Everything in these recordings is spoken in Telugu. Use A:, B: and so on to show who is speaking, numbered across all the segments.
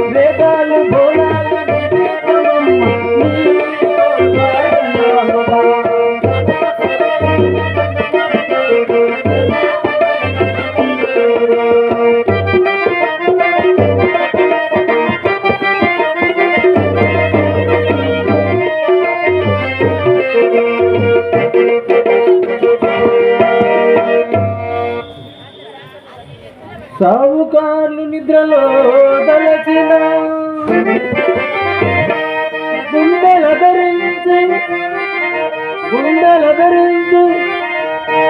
A: వేదాలు భోగాలు సావుకారులు నిద్రలో దలచిన గుండెల ధరించి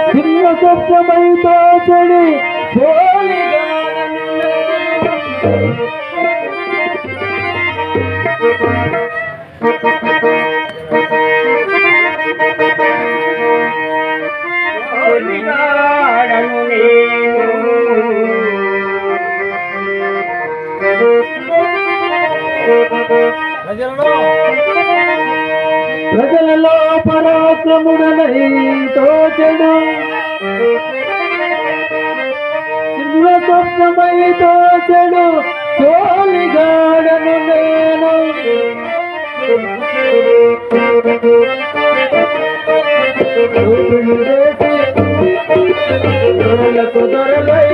A: చిన్న స్వప్నమైతో చెడు ప్రజలలో పరాక్రముడనై తోచెడు స్వప్నమై తోచెడు సోలిగాడను నేను దొరలై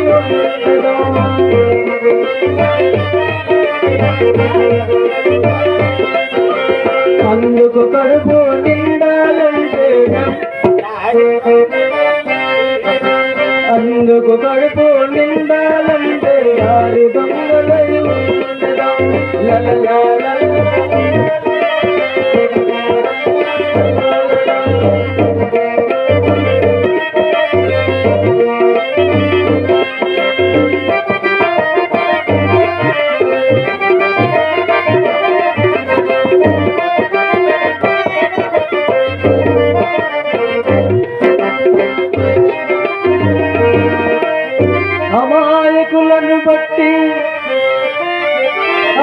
A: అందుకు కడుపు నిండాలంటే ఆరి దొంగలై అమాయకులను బట్టి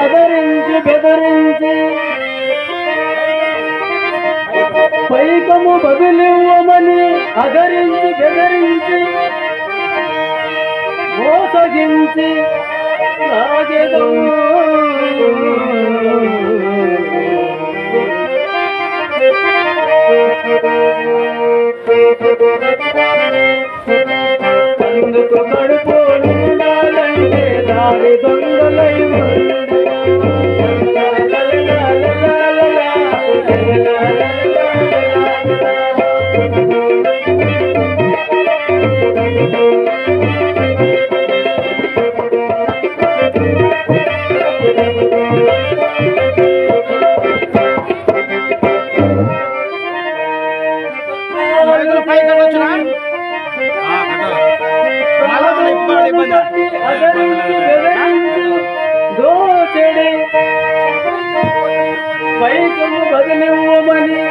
A: అదరించి బెదరించి పైకము బదులివ్వమని అదరించి బెదరించి మోసగించి రాగెదము అందుకు కడుపు నిండాలంటే దారి దొంగలై దోచెడి పైకము బదులివ్వమని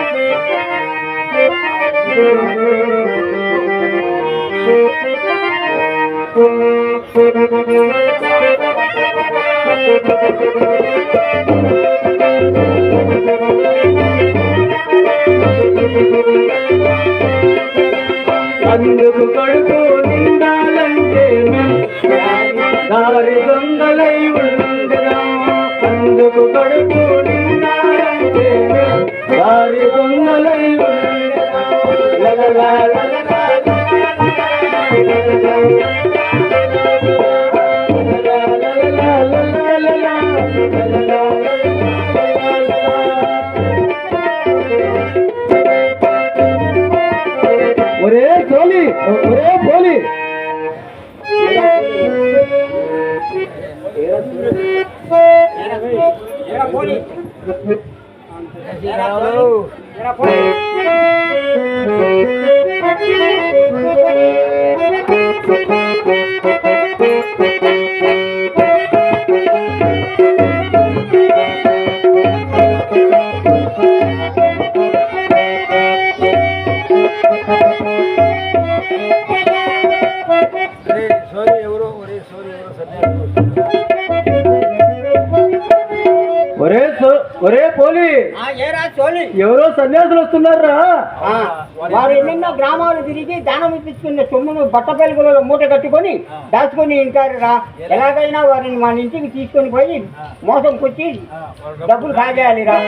A: అందుకు కడుపు నిండాలంటే దారి దొంగలై ఉండడం అందుకు కడుపు నిండాలంటే దారి దొంగలై ఒరే పోలి ఒరే పోలి,
B: ఏరా చోలి,
A: ఎవరో సన్యాసులు వస్తున్నారా?
B: వారు ఎన్నెన్నో గ్రామాలు తిరిగి దానం ఇప్పించుకున్న సొమ్మును బట్ట పెలుగులలో మూట కట్టుకొని దాచుకొని ఇంకారా ఎలాగైనా వారిని మన ఇంటికి తీసుకొని పోయి మోసం కొచ్చి డబ్బులు కాజేయాలిరా.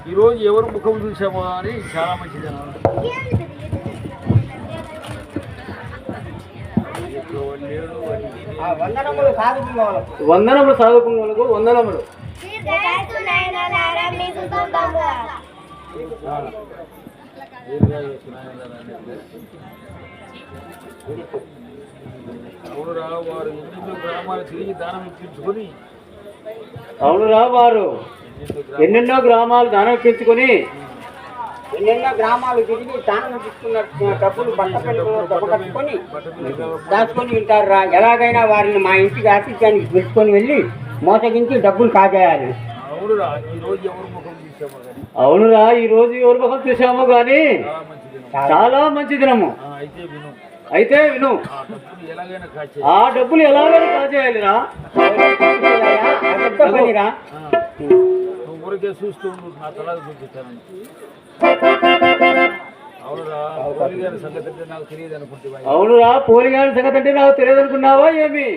C: ఈరోజు ఎవరు ముఖం చూసామో అని చాలా మంచిది లేడు
B: వందనములు సాగుతున్నవాళ్ళకు
A: వందనములు సాగుకున్నలకు వందనములు.
C: అవునురా వారు ఎన్నెన్నో గ్రామాలు తిరిగి దానం ఇప్పించుకొని
A: అవునురా వారు ఎన్నెన్నో గ్రామాలు దానం ఇప్పించుకొని
B: ఎన్నెన్నో గ్రామాలు తిరిగి దానం తీసుకున్న డబ్బులు బట్ట డబ్బు కట్టుకొని దాచుకొని ఉంటారు రా. ఎలాగైనా వారిని మా ఇంటికి ఆతిథ్యానికి పిలుచుకొని వెళ్ళి మోసగించి డబ్బులు కాజేయాలి.
C: అవునురా ఈ రోజు ఎవరు ముఖం చూసామో కానీ
A: అవునురా ఈ రోజు ఎవరి ముఖం చూసామో గాని
C: చాలా మంచి దినం.
A: చాలా మంచి దినము.
C: అయితే విను
A: అయితే విను,
C: ఆ డబ్బులు ఎలాగైనా కాచే
A: ఆ డబ్బులు ఎలాగైనా కాజేయాలిరా.
B: పెద్ద పనిరా.
C: నువ్వు ఊరికే చూస్తూ ఉండు, నా తలాగా చూపిస్తాను. అవునురా పోలి గారి సంగతి అంటే నాకు తెలియదు అనుకుంటున్నా.
A: అవునురా పోలిగాని సంగతి అంటే నాకు తెలియదు అనుకున్నావా ఏమి?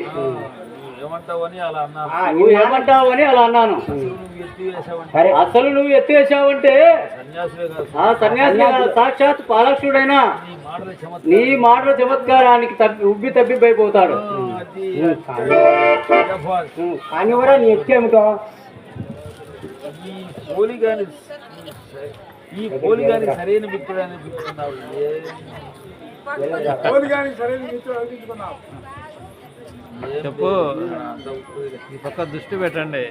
C: ఏమంటావని అలా అన్నాను.
A: నువ్వు ఏమంటావు అని అలా అన్నాను.
C: నువ్వు ఎత్తి వేసావంటే
A: అసలు నువ్వు ఎత్తి వేసావంటే
C: సన్యాసులే కాదు,
A: ఆ సన్యాసి సాక్షాత్ పాలక్షుడైనా
C: నీ మాటల
A: నీ మాటల చమత్కారానికి ఉబ్బి తప్పిపోతాడు.
B: కానీ కూడా నీ ఎత్తేమిటో
C: ఈ పోలి గాని సరైన మిత్రుడు అనిపించుకున్నావు.
D: చెప్పు, ఈ పక్క దృష్టి పెట్టండి.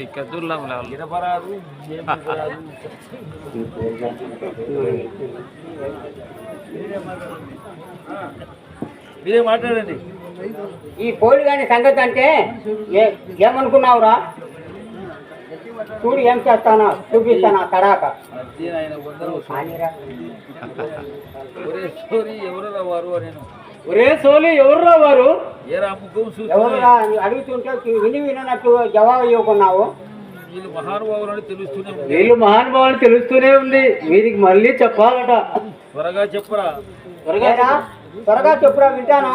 D: ఇక్కడ చూడలేం
C: వినపరాదు ఏం రాదు. మీరే మాట్లాడండి.
B: ఈ పోలి గాని సంగతి అంటే ఏమనుకున్నావురా? చూడు ఏం చేస్తానా చూపిస్తానా తడాక.
C: అది ఆయన వందరం
B: కానీరా.
C: ఒరే సోరీ ఎవరురా వారు నేను
A: ఒరే సోలి ఎవర్రా వారు?
C: ఏరా ముఖం చూసి
B: ఎవరురా అడుగుతుంటే వినట్టు జవాబు ఇవ్వకున్నావు.
C: వీళ్ళు మహానుభావులు అని తెలుస్తూనే ఉంది.
A: వీళ్ళు మహానుభావులు తెలుస్తూనే ఉంది. వీరికి మళ్ళీ చెప్పాలట.
C: త్వరగా చెప్పరా.
B: త్వరగా చెప్పురా వింటాను.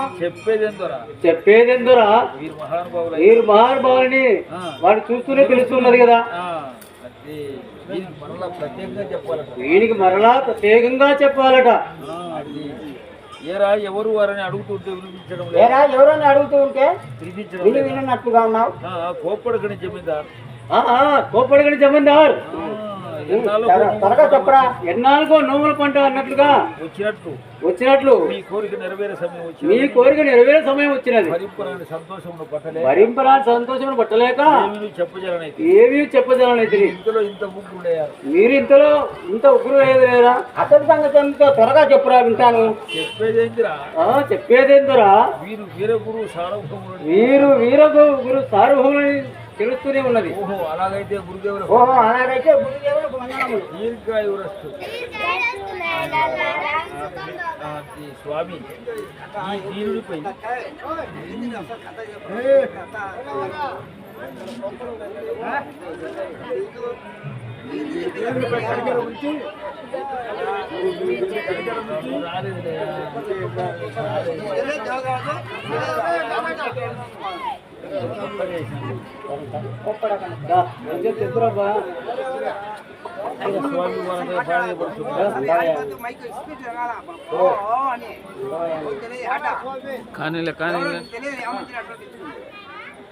A: చెప్పేదెందురా? వీరు మహానుభావులని వాడు చూస్తూనే తెలుస్తున్నది కదా. వీరికి మరలా ప్రత్యేకంగా చెప్పాలట.
C: ఏరా ఎవరు వారని అడుగుతుంటే వినిపించడం
B: ఏరా ఎవరని అడుగుతూ ఉంటే వినట్టుగా ఉన్నావు.
C: కోప్పడకని జమీందార్
A: కోప్పడగని జమీందార్
B: త్వరగా చెప్పరా.
A: ఎన్నాళ్ళకో నోముల పంట అన్నట్లుగా వచ్చినట్లు
C: మీ కోరిక నెరవేరే
A: సమయం వచ్చినది.
C: భరింపరాని
A: సంతోషం పట్టలేక
C: చెప్పజలనైతే
A: ఏమీ చెప్పజలనైతే
C: ఇంతలో ఇంత ముగ్గురు
A: మీరు ఇంతలో ఇంత ఉగ్రు లేదురా.
B: అసలు సంగతి ఎంతో త్వరగా చెప్పురా వింటాను.
A: చెప్పేదేందురా?
C: వీరు వీరగురు సార్వభౌములు.
A: గురు సార్వభౌములని తెలుస్తూనే ఉన్నది.
C: ఓహో అలాగైతే గురుదేవులు
B: వందనములు.
C: దీర్ఘాయురస్తు స్వామి. ఈ దీనుడిపై
D: కానీలే